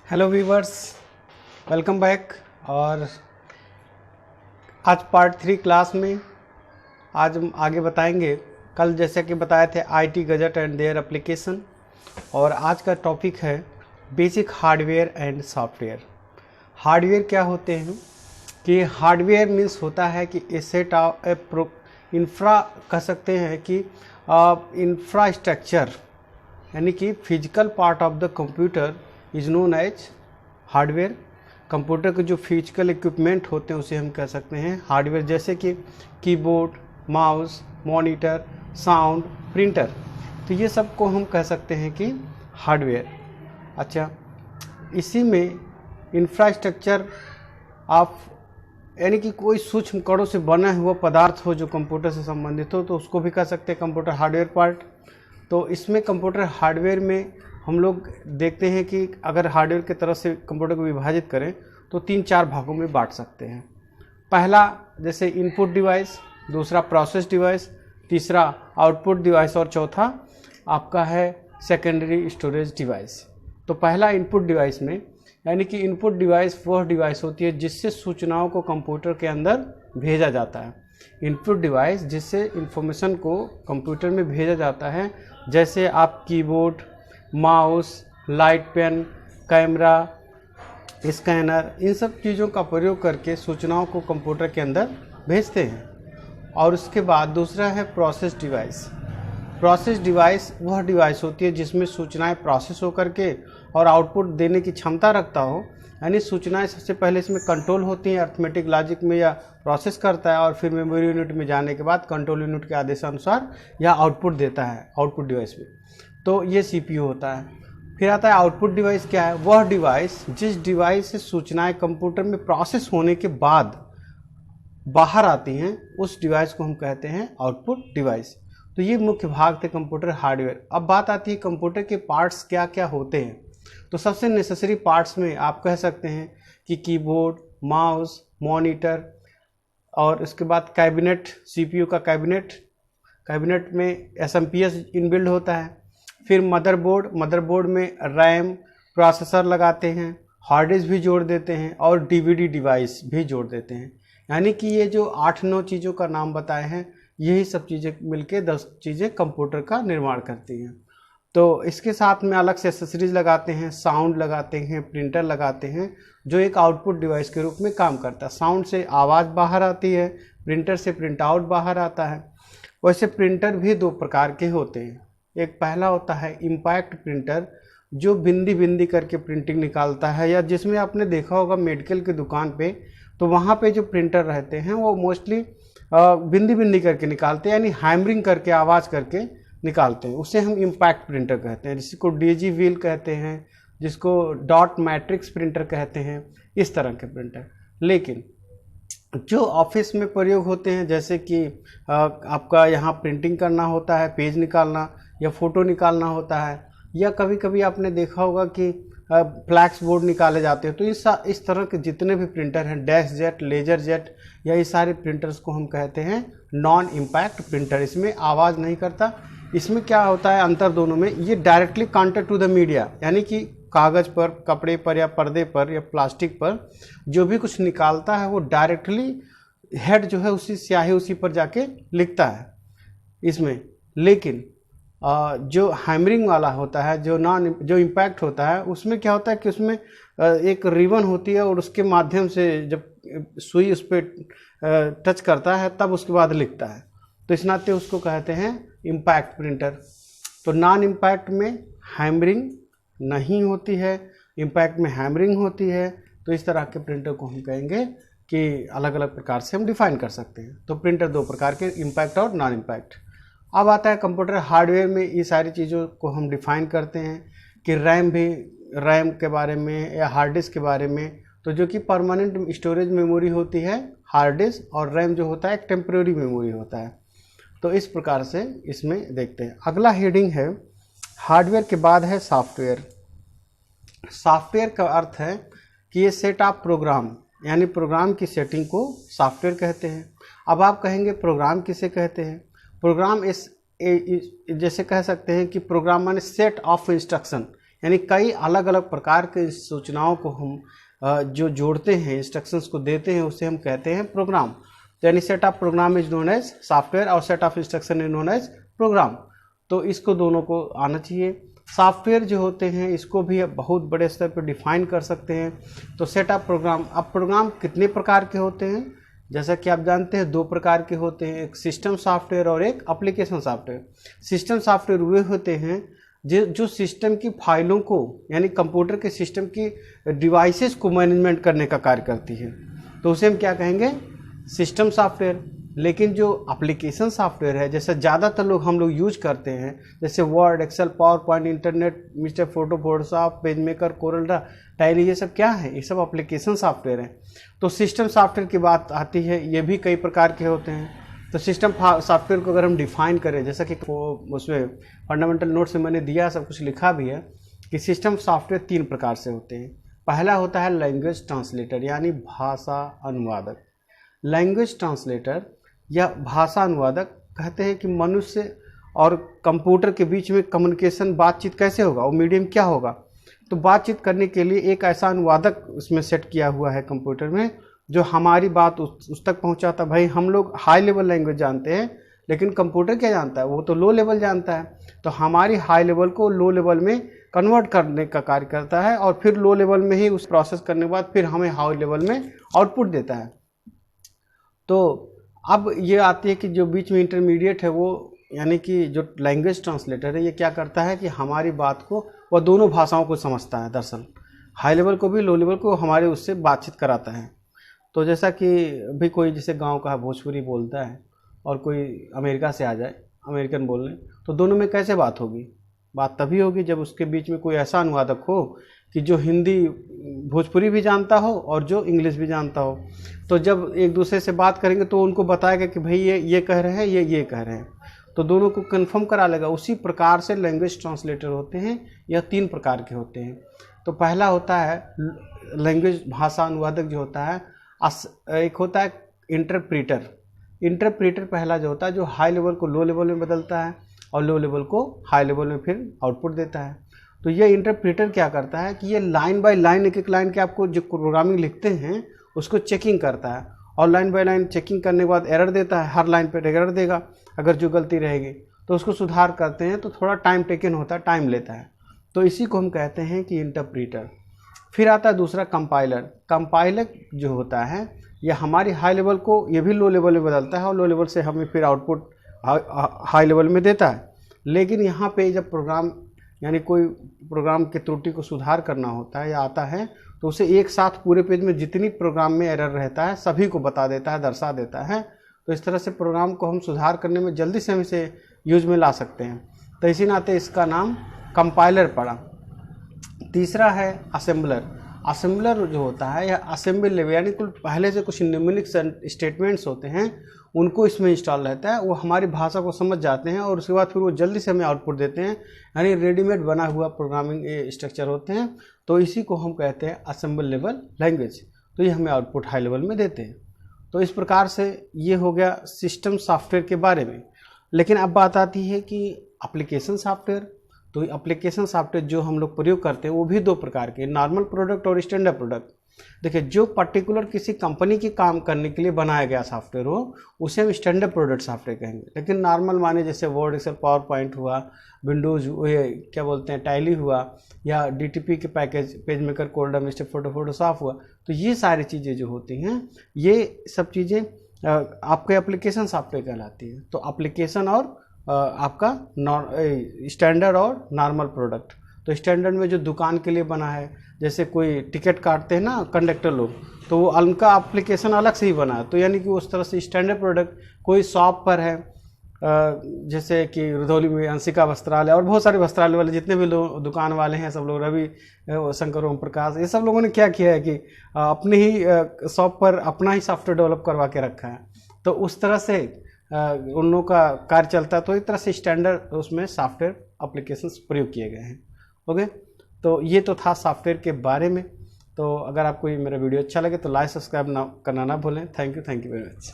Hello viewers, welcome back. और आज part 3 class में आज हम आगे बताएंगे। कल जैसे कि बताए थे IT gazette and their application, और आज का टॉपिक है basic hardware and software. Hardware क्या होते हैं कि हार्डवेयर मीन्स होता है कि ए सेट ऑफ इंफ्रा कह सकते हैं कि इंफ्रास्ट्रक्चर, यानी कि physical part of the computer is known as hardware. Computer के जो फिजिकल इक्विपमेंट होते हैं उसे हम कह सकते हैं हार्डवेयर, जैसे कि keyboard, mouse, monitor, sound, printer. तो ये सब को हम कह सकते हैं कि हार्डवेयर। अच्छा, इसी में इंफ्रास्ट्रक्चर ऑफ, यानी कि कोई सूक्ष्म कणों से बना हुआ पदार्थ हो जो कंप्यूटर से संबंधित हो, तो उसको भी कह सकते हैं कंप्यूटर हार्डवेयर पार्ट। तो इसमें कंप्यूटर हार्डवेयर में हम लोग देखते हैं कि अगर हार्डवेयर की तरफ से कंप्यूटर को विभाजित करें तो 3-4 भागों में बांट सकते हैं। पहला जैसे इनपुट डिवाइस, दूसरा प्रोसेस डिवाइस, तीसरा आउटपुट डिवाइस और चौथा आपका है सेकेंडरी स्टोरेज डिवाइस। तो पहला इनपुट डिवाइस में, यानी कि इनपुट डिवाइस वह डिवाइस होती है जिससे सूचनाओं को कंप्यूटर के अंदर भेजा जाता है। इनपुट डिवाइस जिससे इंफॉर्मेशन को कंप्यूटर में भेजा जाता है, जैसे आप keyboard, mouse, light pen, camera, scanner, इन सब चीज़ों का प्रयोग करके सूचनाओं को कंप्यूटर के अंदर भेजते हैं। और उसके बाद दूसरा है प्रोसेस डिवाइस। प्रोसेस डिवाइस वह डिवाइस होती है जिसमें सूचनाएं प्रोसेस होकर के और आउटपुट देने की क्षमता रखता हो, यानी सूचनाएं सबसे पहले इसमें कंट्रोल होती हैं अर्थमेटिक लॉजिक में, या प्रोसेस करता है और फिर मेमोरी यूनिट में जाने के बाद कंट्रोल यूनिट के आदेशानुसार यह आउटपुट देता है आउटपुट डिवाइस में। तो ये सीपीयू होता है। फिर आता है आउटपुट डिवाइस। क्या है? वह डिवाइस जिस डिवाइस से सूचनाएं कंप्यूटर में प्रोसेस होने के बाद बाहर आती हैं, उस डिवाइस को हम कहते हैं आउटपुट डिवाइस। तो ये मुख्य भाग थे कंप्यूटर हार्डवेयर। अब बात आती है कंप्यूटर के पार्ट्स क्या क्या होते हैं। तो सबसे नेसेसरी पार्ट्स में आप कह सकते हैं कि कीबोर्ड, माउस, मॉनिटर, और उसके बाद कैबिनेट, सीपीयू का कैबिनेट में एसएमपीएस इनबिल्ड होता है। फिर मदरबोर्ड में रैम, प्रोसेसर लगाते हैं, हार्ड डिस्क भी जोड़ देते हैं और डीवीडी डिवाइस भी जोड़ देते हैं। यानी कि ये जो 8-9 चीज़ों का नाम बताए हैं, यही सब चीज़ें मिलके 10 चीज़ें कंप्यूटर का निर्माण करती हैं। तो इसके साथ में अलग से एक्सेसरीज लगाते हैं, साउंड लगाते हैं, प्रिंटर लगाते हैं, जो एक आउटपुट डिवाइस के रूप में काम करता है। साउंड से आवाज़ बाहर आती है, प्रिंटर से प्रिंट आउट बाहर आता है। वैसे प्रिंटर भी 2 प्रकार के होते हैं। एक पहला होता है इम्पैक्ट प्रिंटर, जो बिंदी करके प्रिंटिंग निकालता है, या जिसमें आपने देखा होगा मेडिकल की दुकान पे, तो वहाँ पे जो प्रिंटर रहते हैं वो मोस्टली बिंदी करके निकालते हैं, यानी हैमरिंग करके आवाज़ करके निकालते हैं। उसे हम इम्पैक्ट प्रिंटर कहते हैं, जिसको डीजी व्हील कहते हैं, जिसको डॉट मैट्रिक्स प्रिंटर कहते हैं, इस तरह के प्रिंटर। लेकिन जो ऑफिस में प्रयोग होते हैं, जैसे कि आपका यहाँ प्रिंटिंग करना होता है, पेज निकालना या फ़ोटो निकालना होता है, या कभी कभी आपने देखा होगा कि फ्लैक्स बोर्ड निकाले जाते हैं, तो इस तरह के जितने भी प्रिंटर हैं, डैश जेट, लेजर जेट, या ये सारे प्रिंटर्स को हम कहते हैं नॉन इम्पैक्ट प्रिंटर। इसमें आवाज़ नहीं करता। इसमें क्या होता है अंतर दोनों में, ये directly contact to the media, यानी कि कागज़ पर, कपड़े पर या पर्दे पर या प्लास्टिक पर जो भी कुछ निकालता है वो डायरेक्टली हेड जो है उसी स्याही उसी पर जाके लिखता है इसमें। लेकिन जो हैमरिंग वाला होता है, जो इम्पैक्ट होता है, उसमें क्या होता है कि उसमें एक रिबन होती है और उसके माध्यम से जब सुई उस पर टच करता है तब उसके बाद लिखता है। तो इस नाते उसको कहते हैं इम्पैक्ट प्रिंटर। तो नॉन इम्पैक्ट में हैमरिंग नहीं होती है, इम्पैक्ट में हैमरिंग होती है। तो इस तरह के प्रिंटर को हम कहेंगे कि अलग अलग प्रकार से हम डिफाइन कर सकते हैं। तो प्रिंटर 2 प्रकार के, इम्पैक्ट और नॉन इम्पैक्ट। अब आता है कंप्यूटर हार्डवेयर में, ये सारी चीज़ों को हम डिफाइन करते हैं कि रैम के बारे में या हार्ड डिस्क के बारे में। तो जो कि परमानेंट स्टोरेज मेमोरी होती है हार्ड डिस्क, और रैम जो होता है एक टेम्प्रेरी मेमोरी होता है। तो इस प्रकार से इसमें देखते हैं। अगला हेडिंग है हार्डवेयर के बाद है सॉफ्टवेयर। सॉफ्टवेयर का अर्थ है कि ये सेट ऑफ प्रोग्राम, यानी प्रोग्राम की सेटिंग को सॉफ्टवेयर कहते हैं। अब आप कहेंगे प्रोग्राम किसे कहते हैं? प्रोग्राम जैसे कह सकते हैं कि प्रोग्राम माने सेट ऑफ इंस्ट्रक्शन, यानी कई अलग अलग प्रकार के सूचनाओं को हम जो जोड़ते हैं, इंस्ट्रक्शंस को देते हैं, उसे हम कहते हैं प्रोग्राम। तो यानी set of program is known as software और set of instruction is known as program. तो इसको दोनों को आना चाहिए। सॉफ्टवेयर जो होते हैं इसको भी बहुत बड़े स्तर पर डिफाइन कर सकते हैं। तो सेट ऑफ प्रोग्राम, अब प्रोग्राम कितने प्रकार के होते हैं, जैसा कि आप जानते हैं 2 प्रकार के होते हैं, एक सिस्टम सॉफ्टवेयर और एक एप्लीकेशन सॉफ्टवेयर। सिस्टम सॉफ्टवेयर वे होते हैं जो सिस्टम की फाइलों को, यानी कंप्यूटर के सिस्टम की डिवाइसेस को मैनेजमेंट करने का कार्य करती है, तो उसे हम क्या कहेंगे, सिस्टम सॉफ्टवेयर। लेकिन जो एप्लीकेशन सॉफ्टवेयर है, जैसे ज़्यादातर हम लोग यूज करते हैं, जैसे Word, Excel, PowerPoint, internet, mister photo, Photoshop, PageMaker, Corel Draw, Tally, ये सब क्या है, ये सब एप्लीकेशन सॉफ्टवेयर है। तो सिस्टम सॉफ्टवेयर की बात आती है, ये भी कई प्रकार के होते हैं। तो सिस्टम सॉफ्टवेयर को अगर हम डिफाइन करें, जैसा कि उसमें फंडामेंटल नोट्स में मैंने दिया, सब कुछ लिखा भी है कि सिस्टम सॉफ्टवेयर 3 प्रकार से होते हैं। पहला होता है लैंग्वेज ट्रांसलेटर, यानी भाषा अनुवादक। लैंग्वेज ट्रांसलेटर या भाषा अनुवादक कहते हैं कि मनुष्य और कंप्यूटर के बीच में कम्युनिकेशन, बातचीत कैसे होगा, वो मीडियम क्या होगा। तो बातचीत करने के लिए एक ऐसा अनुवादक उसमें सेट किया हुआ है कंप्यूटर में, जो हमारी बात उस तक पहुंचाता। भाई हम लोग हाई लेवल लैंग्वेज जानते हैं, लेकिन कंप्यूटर क्या जानता है, वो तो लो लेवल जानता है। तो हमारी हाई लेवल को लो लेवल में कन्वर्ट करने का कार्य करता है, और फिर लो लेवल में ही उस प्रोसेस करने के बाद फिर हमें हाई लेवल में आउटपुट देता है। तो अब ये आती है कि जो बीच में इंटरमीडिएट है वो, यानी कि जो लैंग्वेज ट्रांसलेटर है, ये क्या करता है कि हमारी बात को वह दोनों भाषाओं को समझता है। दरअसल हाई लेवल को भी, लो लेवल को हमारे उससे बातचीत कराता है। तो जैसा कि अभी कोई जैसे गांव का भोजपुरी बोलता है और कोई अमेरिका से आ जाए अमेरिकन बोलने, तो दोनों में कैसे बात होगी, बात तभी होगी जब उसके बीच में कोई ऐसा अनुवादक हो कि जो हिंदी भोजपुरी भी जानता हो और जो इंग्लिश भी जानता हो। तो जब एक दूसरे से बात करेंगे तो उनको बताएगा कि भाई ये कह रहे हैं, ये कह रहे हैं, तो दोनों को कंफर्म करा लेगा। उसी प्रकार से लैंग्वेज ट्रांसलेटर होते हैं। यह 3 प्रकार के होते हैं। तो पहला होता है लैंग्वेज भाषा अनुवादक जो होता है, एक होता है इंटरप्रीटर। इंटरप्रीटर पहला जो होता है, जो हाई लेवल को लो लेवल में बदलता है और लो लेवल को हाई लेवल में फिर आउटपुट देता है। तो ये इंटरप्रीटर क्या करता है कि ये लाइन बाय लाइन, एक एक लाइन के आपको जो प्रोग्रामिंग लिखते हैं उसको चेकिंग करता है, और लाइन बाय लाइन चेकिंग करने के बाद एरर देता है। हर लाइन पर एरर देगा, अगर जो गलती रहेगी तो उसको सुधार करते हैं। तो थोड़ा टाइम टेकन होता है, टाइम लेता है। तो इसी को हम कहते हैं कि इंटरप्रीटर। फिर आता है दूसरा कंपाइलर। कंपाइलर जो होता है ये हमारी हाई लेवल को, ये भी लो लेवल में बदलता है और लो लेवल से हमें फिर आउटपुट हाई लेवल में देता है। लेकिन यहाँ पे जब प्रोग्राम, यानी कोई प्रोग्राम की त्रुटि को सुधार करना होता है या आता है, तो उसे एक साथ पूरे पेज में जितनी प्रोग्राम में एरर रहता है सभी को बता देता है, दर्शा देता है। तो इस तरह से प्रोग्राम को हम सुधार करने में जल्दी से हम इसे यूज में ला सकते हैं। तो इसी नाते इसका नाम कंपाइलर पड़ा। तीसरा है असेंबलर। असेंबलर जो होता है या असेंबल लेवल, यानी पहले से कुछ न्यूमेरिक स्टेटमेंट्स होते हैं उनको इसमें इंस्टॉल रहता है, वो हमारी भाषा को समझ जाते हैं और उसके बाद फिर वो जल्दी से हमें आउटपुट देते हैं। यानी रेडीमेड बना हुआ प्रोग्रामिंग स्ट्रक्चर होते हैं। तो इसी को हम कहते हैं असेंबल लेवल लैंग्वेज। तो ये हमें आउटपुट हाई लेवल में देते हैं। तो इस प्रकार से ये हो गया सिस्टम सॉफ्टवेयर के बारे में। लेकिन अब बात आती है कि एप्लीकेशन सॉफ्टवेयर। तो एप्लीकेशन सॉफ्टवेयर जो हम लोग प्रयोग करते हैं वो भी 2 प्रकार के, नॉर्मल प्रोडक्ट और स्टैंडर्ड प्रोडक्ट। देखिए, जो पर्टिकुलर किसी कंपनी की काम करने के लिए बनाया गया सॉफ्टवेयर हो उसे हम स्टैंडर्ड प्रोडक्ट सॉफ्टवेयर कहेंगे। लेकिन नॉर्मल माने जैसे वर्ड, एक्सेल, पावर पॉइंट हुआ, विंडोज, क्या बोलते हैं, टैली हुआ, या डीटीपी के package, page maker, Corel draw, mister photo, Photoshop हुआ, तो ये सारी चीज़ें जो होती हैं, ये सब चीज़ें आपके एप्लीकेशन सॉफ्टवेयर कहलाती है। तो एप्लीकेशन और आपका स्टैंडर्ड और नॉर्मल प्रोडक्ट। तो स्टैंडर्ड में जो दुकान के लिए बना है, जैसे कोई टिकट काटते हैं ना कंडक्टर लोग, तो वो उनका एप्लीकेशन अलग से ही बना है। तो यानी कि उस तरह से स्टैंडर्ड प्रोडक्ट। कोई शॉप पर है, जैसे कि रुधौली में अंशिका वस्त्रालय और बहुत सारे वस्त्रालय वाले जितने भी लोग दुकान वाले हैं, सब लोग, रवि शंकर, ओम प्रकाश, ये सब लोगों ने क्या किया है कि अपने ही शॉप पर अपना ही सॉफ्टवेयर डेवलप करवा के रखा है। तो उस तरह से उन लोगों का कार्य चलता है। तो एक तरह से स्टैंडर्ड उसमें सॉफ्टवेयर एप्लीकेशंस प्रयोग किए गए हैं। ओके, तो ये तो था सॉफ्टवेयर के बारे में। तो अगर आपको ये मेरा वीडियो अच्छा लगे तो लाइक, सब्सक्राइब करना ना भूलें। Thank you very much.